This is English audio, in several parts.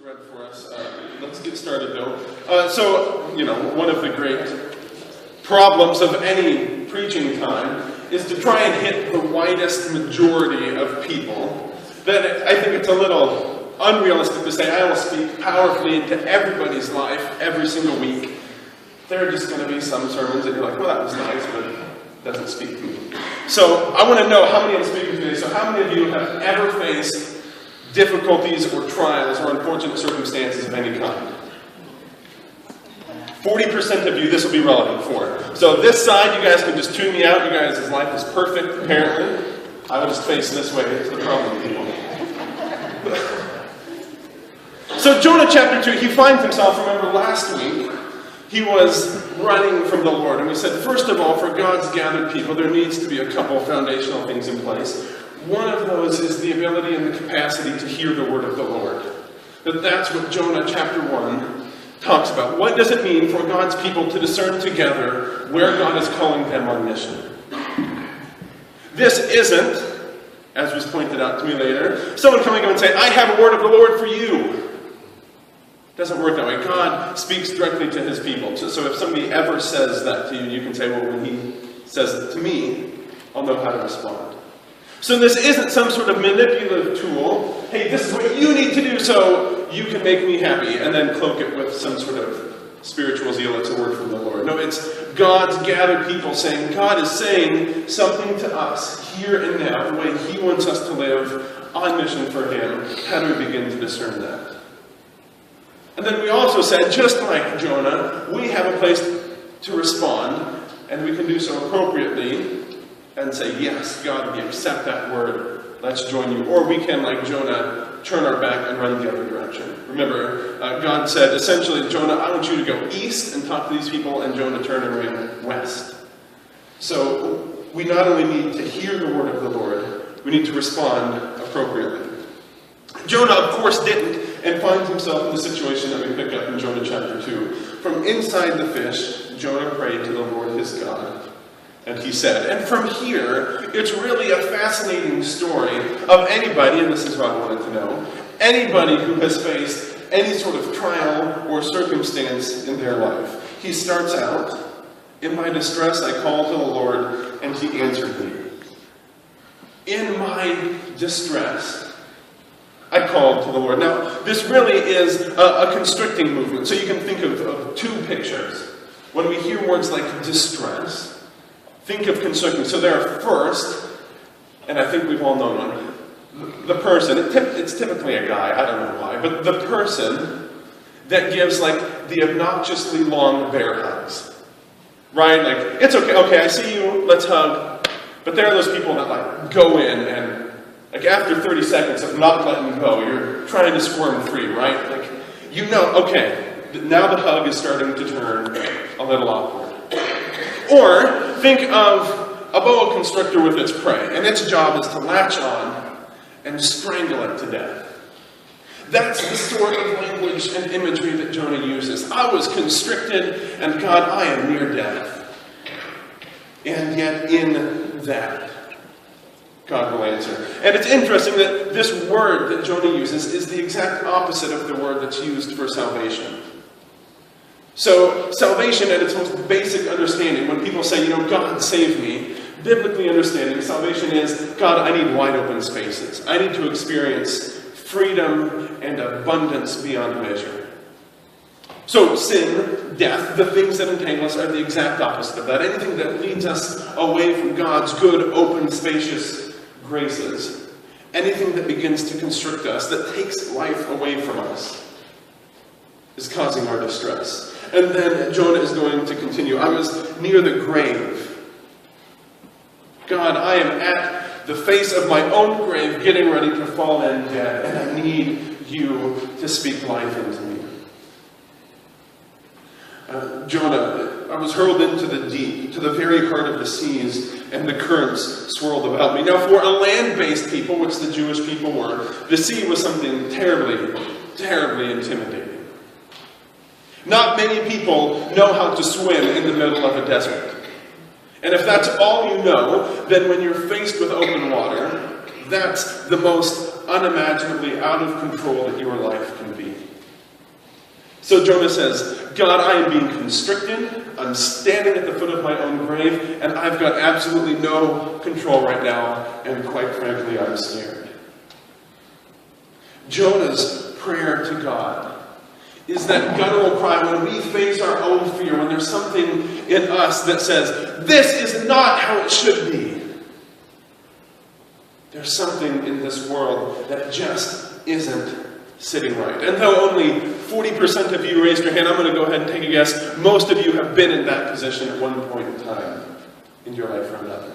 read for us. Let's get started, though. One of the great problems of any preaching time is to try and hit the widest majority of people. Then I think it's a little unrealistic to say I will speak powerfully into everybody's life every single week. There are just going to be some sermons that you're like, well, that was nice, but it doesn't speak to me. So I want to know how many I'm speaking today. So how many of you have ever faced difficulties or trials or unfortunate circumstances of any kind? 40% of you, this will be relevant for. So this side, you guys can just tune me out. You guys' life is perfect, apparently. I will just face this way. It's the problem, people. So Jonah chapter 2, he finds himself, remember last week, he was running from the Lord. And we said, first of all, for God's gathered people, there needs to be a couple foundational things in place. One of those is the ability and the capacity to hear the word of the Lord. That's what Jonah chapter 1 talks about. What does it mean for God's people to discern together where God is calling them on mission? This isn't, as was pointed out to me later, someone coming up and saying, I have a word of the Lord for you. It doesn't work that way. God speaks directly to his people. So if somebody ever says that to you, you can say, well, when he says it to me, I'll know how to respond. So this isn't some sort of manipulative tool. Hey, this is what you need to do so you can make me happy, and then cloak it with some sort of spiritual zeal. It's a word from the Lord. No, it's God's gathered people saying, God is saying something to us here and now, the way he wants us to live on mission for him. How do we begin to discern that? And then we also said, just like Jonah, we have a place to respond, and we can do so appropriately and say, yes, God, we accept that word. Let's join you. Or we can, like Jonah, turn our back and run the other direction. Remember, God said, essentially, Jonah, I want you to go east and talk to these people, and Jonah turned and ran west. So we not only need to hear the word of the Lord, we need to respond appropriately. Jonah, of course, didn't, and finds himself in the situation that we pick up in Jonah chapter 2. From inside the fish, Jonah prayed to the Lord his God. And he said, and from here, it's really a fascinating story of anybody, and this is what I wanted to know, anybody who has faced any sort of trial or circumstance in their life. He starts out, in my distress I called to the Lord, and he answered me. In my distress, I called to the Lord. Now, this really is a constricting movement, so you can think of two pictures. When we hear words like distress, think of constricting. So there are first, and I think we've all known one, the person, it's typically a guy, I don't know why, but the person that gives like the obnoxiously long bear hugs. Right? Like, it's okay, I see you, let's hug. But there are those people that like go in and like after 30 seconds of not letting go, you're trying to squirm free, right? Like, you know, okay, now the hug is starting to turn a little awkward. Or think of a boa constrictor with its prey, and its job is to latch on and strangle it to death. That's the sort of language and imagery that Jonah uses. I was constricted, and God, I am near death. And yet in that, God will answer. And it's interesting that this word that Jonah uses is the exact opposite of the word that's used for salvation. So, salvation at its most basic understanding, when people say, God save me, biblically understanding, salvation is, God, I need wide open spaces. I need to experience freedom and abundance beyond measure. So, sin, death, the things that entangle us are the exact opposite of that. Anything that leads us away from God's good, open, spacious graces. Anything that begins to constrict us, that takes life away from us, is causing our distress. And then Jonah is going to continue. I was near the grave. God, I am at the face of my own grave, getting ready to fall in dead, and I need you to speak life into me. Jonah, I was hurled into the deep, to the very heart of the seas, and the currents swirled about me. Now, for a land-based people, which the Jewish people were, the sea was something terribly, terribly intimidating. Not many people know how to swim in the middle of a desert. And if that's all you know, then when you're faced with open water, that's the most unimaginably out of control that your life can be. So Jonah says, God, I am being constricted. I'm standing at the foot of my own grave, and I've got absolutely no control right now, and quite frankly, I'm scared. Jonah's prayer to God is that guttural cry when we face our own fear, when there's something in us that says, this is not how it should be. There's something in this world that just isn't sitting right. And though only 40% of you raised your hand, I'm going to go ahead and take a guess. Most of you have been in that position at one point in time in your life or another.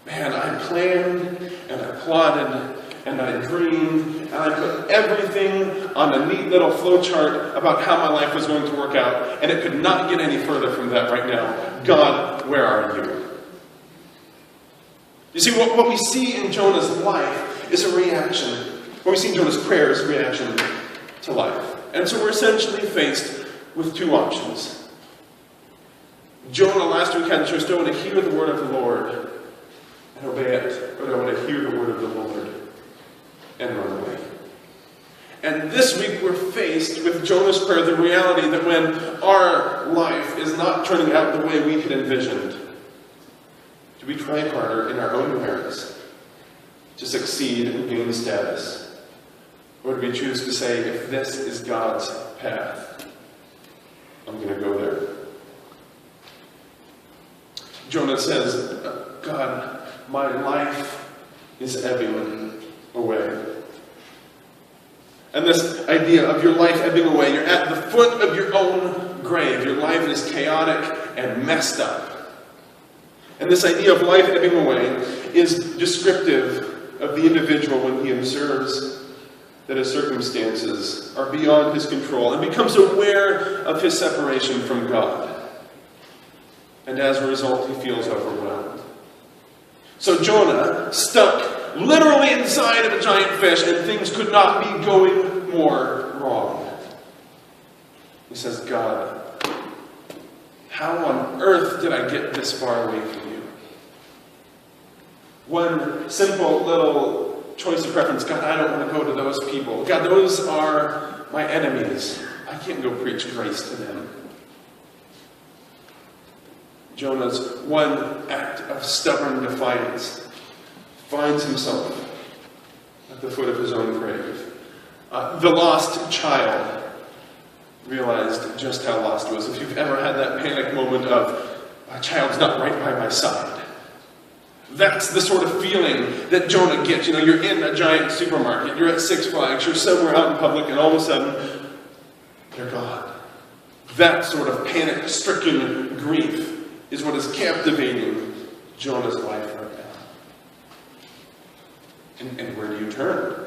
Man, I planned and I plotted and I dreamed and I put everything on a neat little flow chart about how my life was going to work out, and it could not get any further from that right now. God, where are you? You see, what we see in Jonah's life is a reaction. What we see in Jonah's prayer is a reaction to life. And so we're essentially faced with two options. Jonah last week had the choice: do I want to hear the word of the Lord and obey it, or do I want to hear the word of the Lord and run away? And this week we're faced with Jonah's prayer, the reality that when our life is not turning out the way we had envisioned, do we try harder in our own merits to succeed and gain status? Or do we choose to say, if this is God's path, I'm going to go there? Jonah says, God, my life is ebbing away. And this idea of your life ebbing away, you're at the foot of your own grave. Your life is chaotic and messed up. And this idea of life ebbing away is descriptive of the individual when he observes that his circumstances are beyond his control and becomes aware of his separation from God. And as a result, he feels overwhelmed. So Jonah, stuck literally inside of a giant fish, and things could not be going more wrong. He says, God, how on earth did I get this far away from you? One simple little choice of preference: God, I don't want to go to those people. God, those are my enemies. I can't go preach grace to them. Jonah's one act of stubborn defiance finds himself at the foot of his own grave. The lost child realized just how lost he was. If you've ever had that panic moment of, my child's not right by my side. That's the sort of feeling that Jonah gets. You know, you're in a giant supermarket, you're at Six Flags, you're somewhere out in public, and all of a sudden, they're gone. That sort of panic-stricken grief is what is captivating Jonah's life right now. And where do you turn?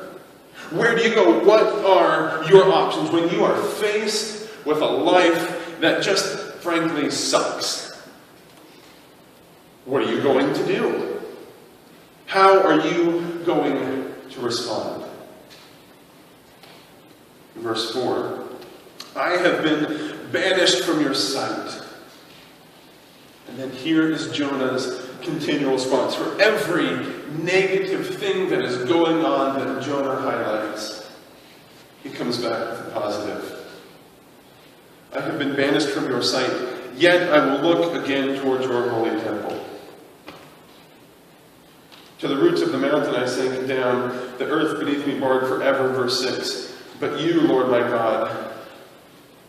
Where do you go? What are your options when you are faced with a life that just frankly sucks? What are you going to do? How are you going to respond? Verse 4, I have been banished from your sight. And then here is Jonah's continual response. For every negative thing that is going on that Jonah highlights, he comes back with a positive. I have been banished from your sight, yet I will look again towards your holy temple. To the roots of the mountain I sank down, the earth beneath me barred forever. Verse 6, but you, Lord my God,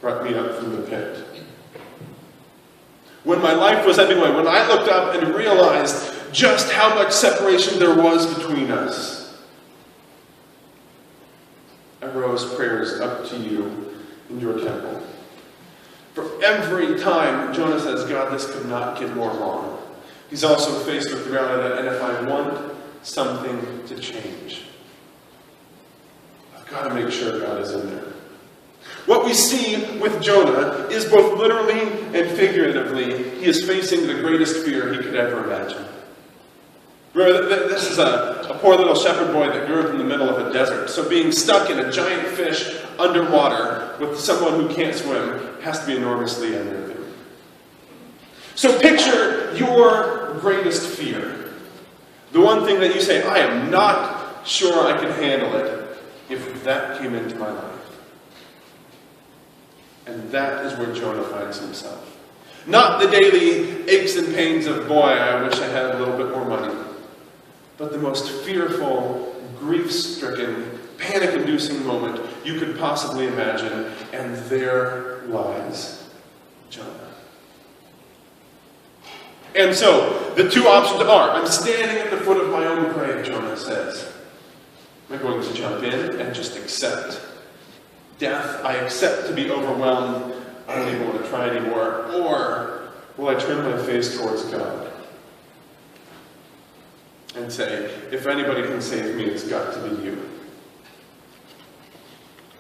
brought me up from the pit. When my life was ebbing away, when I looked up and realized just how much separation there was between us, I rose prayers up to you in your temple. For every time Jonah says, God, this could not get more wrong, he's also faced with the reality that, and if I want something to change, I've got to make sure God is in there. What we see with Jonah is both literally and figuratively, he is facing the greatest fear he could ever imagine. Remember, this is a poor little shepherd boy that grew up in the middle of a desert. So being stuck in a giant fish underwater with someone who can't swim has to be enormously unnerving. So picture your greatest fear. The one thing that you say, I am not sure I can handle it if that came into my life. And that is where Jonah finds himself. Not the daily aches and pains of, boy, I wish I had a little bit more money. But the most fearful, grief-stricken, panic-inducing moment you could possibly imagine. And there lies Jonah. And so, the two options are, I'm standing at the foot of my own grave, Jonah says. Am I going to jump in and just accept death? I accept to be overwhelmed. I don't even want to try anymore. Or will I turn my face towards God and say, if anybody can save me, it's got to be you.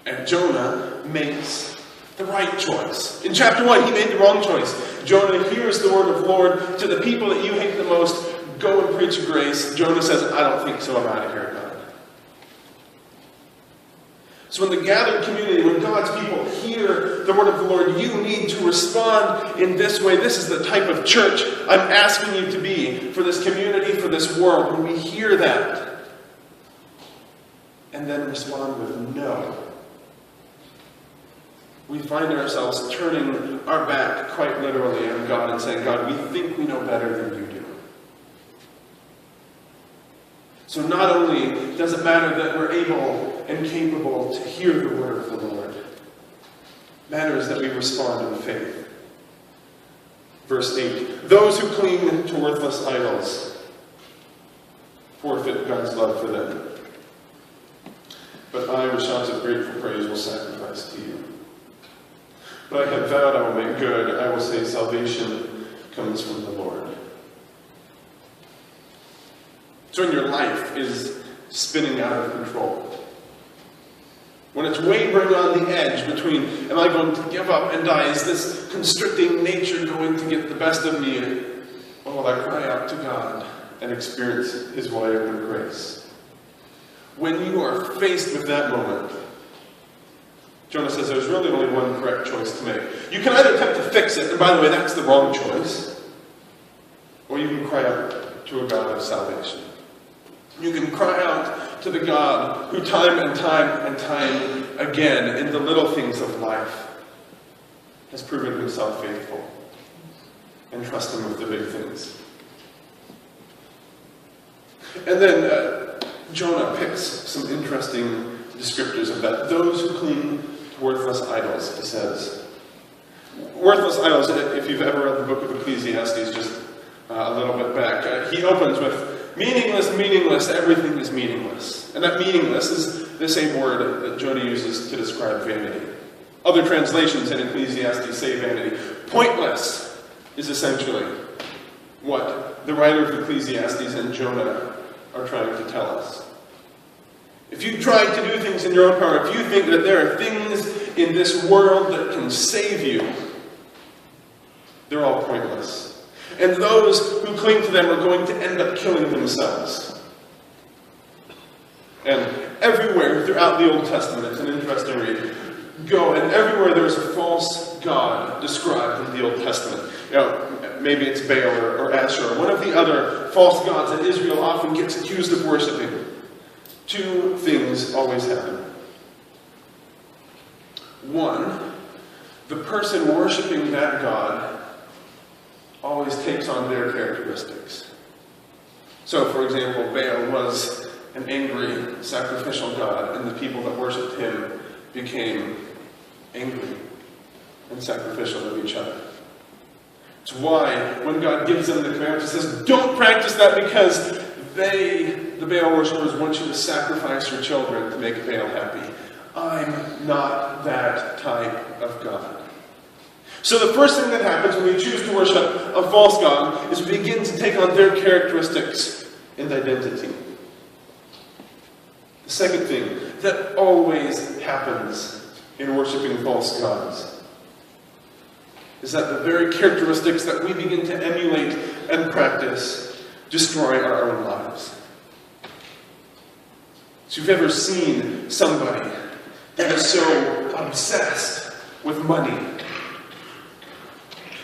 And Jonah makes the right choice. In chapter 1, he made the wrong choice. Jonah hears the word of the Lord to the people that you hate the most. Go and preach grace. Jonah says, I don't think so. I'm out of here, God. So when the gathered community, when God's people hear the word of the Lord, you need to respond in this way. This is the type of church I'm asking you to be for this community, for this world. When we hear that, and then respond with no, we find ourselves turning our back quite literally on God and saying, God, we think we know better than you do. So not only does it matter that we're able and capable to hear the word of the Lord, it matters that we respond in faith. Verse 8, those who cling to worthless idols forfeit God's love for them. But I, with shouts of grateful praise, will sacrifice to you. But I have vowed I will make good. I will say salvation comes from the Lord. So when your life is spinning out of control, when it's wavering on the edge between, am I going to give up and die? Is this constricting nature going to get the best of me? Or will I cry out to God and experience His wonder and grace? When you are faced with that moment, Jonah says there's really only one correct choice to make. You can either attempt to fix it, and by the way, that's the wrong choice, or you can cry out to a God of salvation. You can cry out to the God who time and time again, in the little things of life, has proven himself faithful, and trust him with the big things. And then Jonah picks some interesting descriptors of that. Those who cling to worthless idols, he says. Worthless idols, if you've ever read the book of Ecclesiastes, just a little bit back, he opens with, meaningless, everything is meaningless. And that meaningless is the same word that Jonah uses to describe vanity. Other translations in Ecclesiastes say vanity. Pointless is essentially what the writer of Ecclesiastes and Jonah are trying to tell us. If you try to do things in your own power, if you think that there are things in this world that can save you, they're all pointless. And those who cling to them are going to end up killing themselves. And everywhere throughout the Old Testament, it's an interesting read, go, and everywhere there's a false god described in the Old Testament. You know, maybe it's Baal or Asherah, one of the other false gods that Israel often gets accused of worshiping. Two things always happen. One, the person worshiping that god always takes on their characteristics. So, for example, Baal was an angry, sacrificial god, and the people that worshipped him became angry and sacrificial of each other. It's why, when God gives them the commandment, He says, don't practice that because the Baal worshippers want you to sacrifice your children to make Baal happy. I'm not that type of God. So the first thing that happens when we choose to worship a false god is we begin to take on their characteristics and identity. The second thing that always happens in worshiping false gods is that the very characteristics that we begin to emulate and practice destroy our own lives. So if you've ever seen somebody that is so obsessed with money,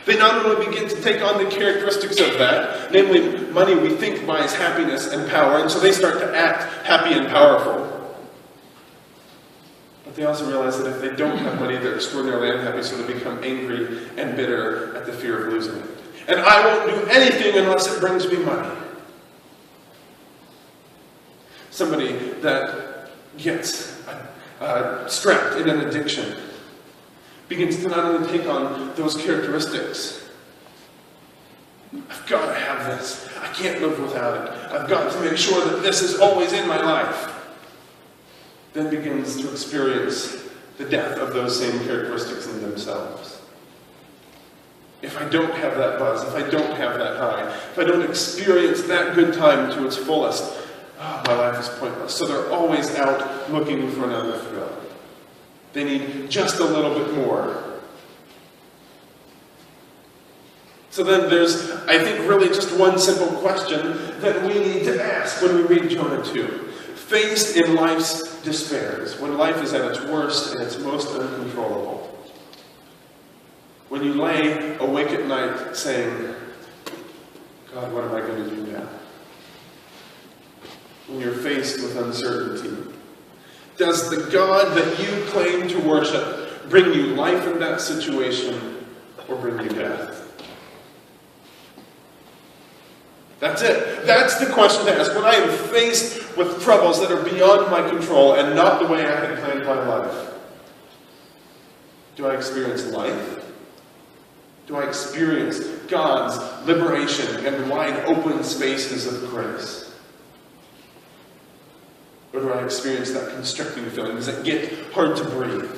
they not only begin to take on the characteristics of that, namely money we think buys happiness and power, and so they start to act happy and powerful. But they also realize that if they don't have money, they're extraordinarily unhappy, so they become angry and bitter at the fear of losing it. And I won't do anything unless it brings me money. Somebody that gets strapped in an addiction begins to not only take on those characteristics. I've got to have this. I can't live without it. I've got to make sure that this is always in my life. Then begins to experience the death of those same characteristics in themselves. If I don't have that buzz, if I don't have that high, if I don't experience that good time to its fullest, my life is pointless. So they're always out looking for another thrill. They need just a little bit more. So then there's, I think, really just one simple question that we need to ask when we read Jonah 2. Faced in life's despairs, when life is at its worst and its most uncontrollable. When you lay awake at night saying, God, what am I going to do now? When you're faced with uncertainty, does the God that you claim to worship bring you life in that situation or bring you death? That's it. That's the question to ask. When I am faced with troubles that are beyond my control and not the way I had planned my life, do I experience life? Do I experience God's liberation and wide open spaces of grace? Or do I experience that constricting feeling? Does it get hard to breathe?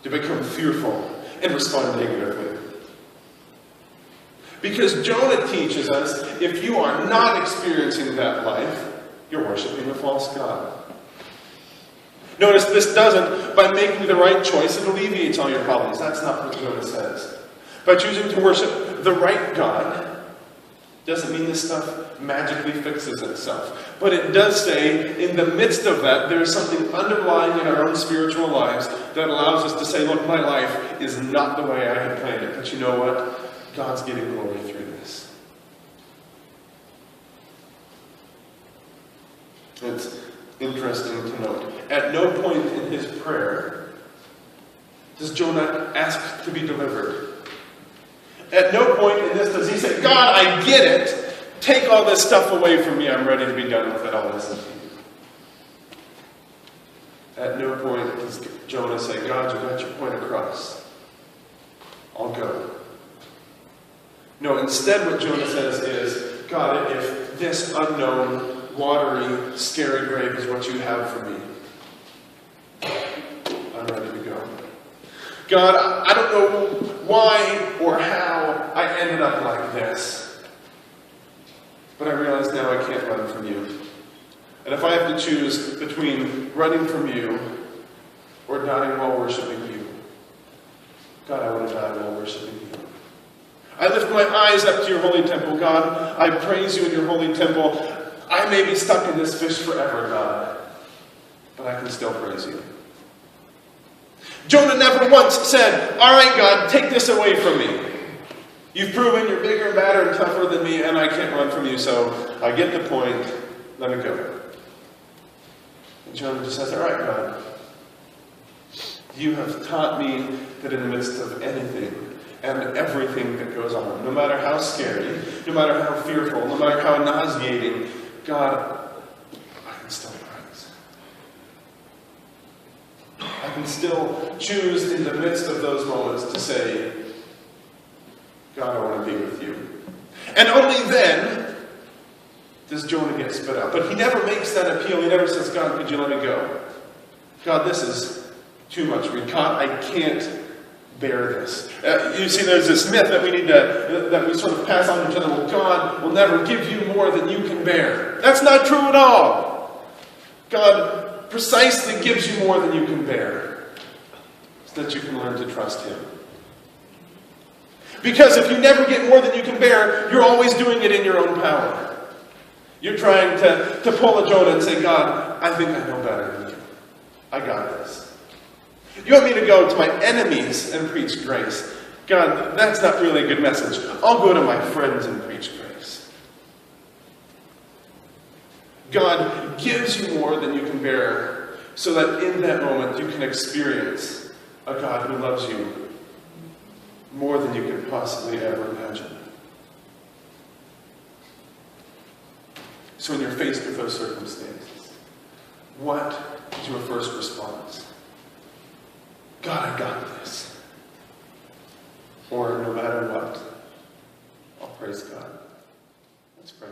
Do I become fearful and respond negatively? Because Jonah teaches us, if you are not experiencing that life, you're worshiping a false god. Notice this doesn't, by making the right choice, it alleviates all your problems. That's not what Jonah says. By choosing to worship the right God, doesn't mean this stuff magically fixes itself. But it does say, in the midst of that, there's something underlying in our own spiritual lives that allows us to say, look, my life is not the way I had planned it. But you know what? God's getting glory through this. It's interesting to note. At no point in his prayer does Jonah ask to be delivered. At no point in this does he say, God, I get it. Take all this stuff away from me. I'm ready to be done with it. I'll listen to you. At no point does Jonah say, God, you got your point across. I'll go. No, instead what Jonah says is, God, if this unknown, watery, scary grave is what you have for me, I'm ready to go. God, I don't know why or how I ended up like this, but I realize now I can't run from you. And if I have to choose between running from you or dying while worshiping you, God, I want to die while worshiping you. I lift my eyes up to your holy temple, God. I praise you in your holy temple. I may be stuck in this fish forever, God, but I can still praise you. Jonah never once said, all right, God, take this away from me. You've proven you're bigger and badder and tougher than me, and I can't run from you, so I get the point. Let me go. And Jonah just says, all right, God, you have taught me that in the midst of anything and everything that goes on, no matter how scary, no matter how fearful, no matter how nauseating, God, I can still praise. I can still choose in the midst of those moments to say, God, I want to be with you. And only then does Jonah get spit out. But he never makes that appeal. He never says, God, could you let me go? God, this is too much for me. God, I can't bear this. You see, there's this myth that we need to, that we sort of pass on to each other. Well, God will never give you more than you can bear. That's not true at all. God precisely gives you more than you can bear, so that you can learn to trust him. Because if you never get more than you can bear, you're always doing it in your own power. You're trying to pull a Jonah and say, God, I think I know better than you. I got this. You want me to go to my enemies and preach grace? God, that's not really a good message. I'll go to my friends and preach grace. God gives you more than you can bear so that in that moment you can experience a God who loves you more than you could possibly ever imagine. So when you're faced with those circumstances, what is your first response? God, I got this. Or no matter what, I'll praise God. Let's pray.